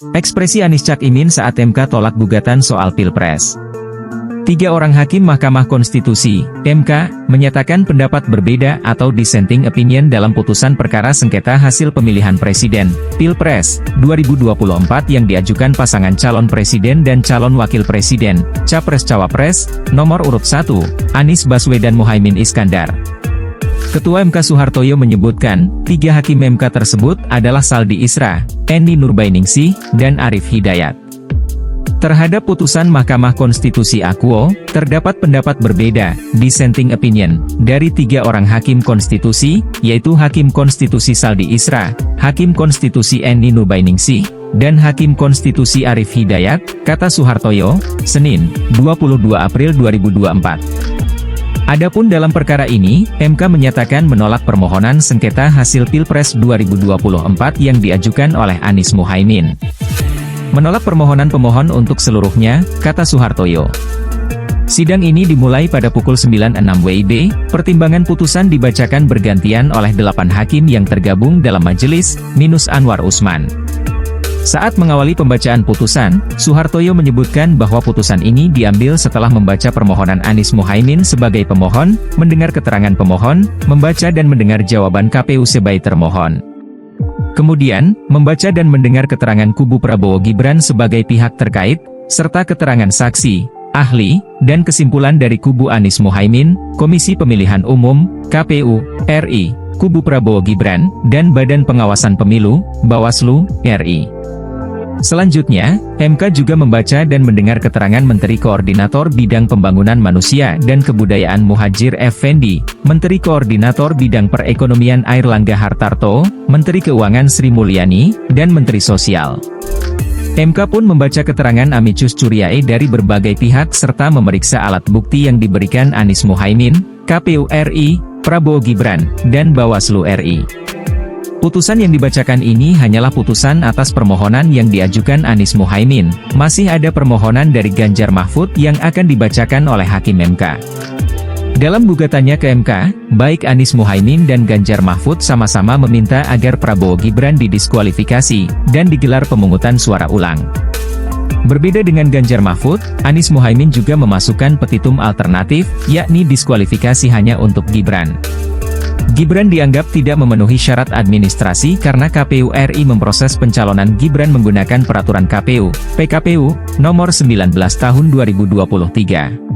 Ekspresi Anies Cak Imin saat MK tolak gugatan soal Pilpres. 3 orang hakim Mahkamah Konstitusi, MK, menyatakan pendapat berbeda atau dissenting opinion dalam putusan perkara sengketa hasil pemilihan presiden, Pilpres, 2024 yang diajukan pasangan calon presiden dan calon wakil presiden, Capres-Cawapres, nomor urut 1, Anies Baswedan Muhaimin Iskandar. Ketua MK Soehartoyo menyebutkan, 3 hakim MK tersebut adalah Saldi Isra, Eni Nurbainingsih, dan Arief Hidayat. Terhadap putusan Mahkamah Konstitusi Akuo, terdapat pendapat berbeda, dissenting opinion, dari 3 orang hakim konstitusi, yaitu Hakim Konstitusi Saldi Isra, Hakim Konstitusi Eni Nurbainingsih, dan Hakim Konstitusi Arief Hidayat, kata Soehartoyo, Senin, 22 April 2024. Adapun dalam perkara ini, MK menyatakan menolak permohonan sengketa hasil Pilpres 2024 yang diajukan oleh Anies Muhaimin. Menolak permohonan pemohon untuk seluruhnya, kata Soehartoyo. Sidang ini dimulai pada pukul 9.06 WIB, pertimbangan putusan dibacakan bergantian oleh 8 hakim yang tergabung dalam majelis, minus Anwar Usman. Saat mengawali pembacaan putusan, Soehartoyo menyebutkan bahwa putusan ini diambil setelah membaca permohonan Anies Muhaimin sebagai pemohon, mendengar keterangan pemohon, membaca dan mendengar jawaban KPU sebagai termohon. Kemudian, membaca dan mendengar keterangan kubu Prabowo Gibran sebagai pihak terkait, serta keterangan saksi, ahli, dan kesimpulan dari kubu Anies Muhaimin, Komisi Pemilihan Umum, KPU, RI, kubu Prabowo Gibran, dan Badan Pengawasan Pemilu, Bawaslu, RI. Selanjutnya, MK juga membaca dan mendengar keterangan Menteri Koordinator Bidang Pembangunan Manusia dan Kebudayaan Muhadjir Effendi, Menteri Koordinator Bidang Perekonomian Airlangga Hartarto, Menteri Keuangan Sri Mulyani, dan Menteri Sosial. MK pun membaca keterangan amicus curiae dari berbagai pihak serta memeriksa alat bukti yang diberikan Anies Muhaimin, KPU RI, Prabowo Gibran, dan Bawaslu RI. Putusan yang dibacakan ini hanyalah putusan atas permohonan yang diajukan Anies Muhaimin. Masih ada permohonan dari Ganjar Mahfud yang akan dibacakan oleh Hakim MK. Dalam gugatannya ke MK, baik Anies Muhaimin dan Ganjar Mahfud sama-sama meminta agar Prabowo Gibran didiskualifikasi, dan digelar pemungutan suara ulang. Berbeda dengan Ganjar Mahfud, Anies Muhaimin juga memasukkan petitum alternatif, yakni diskualifikasi hanya untuk Gibran. Gibran dianggap tidak memenuhi syarat administrasi karena KPU RI memproses pencalonan Gibran menggunakan Peraturan KPU, PKPU, nomor 19 tahun 2023.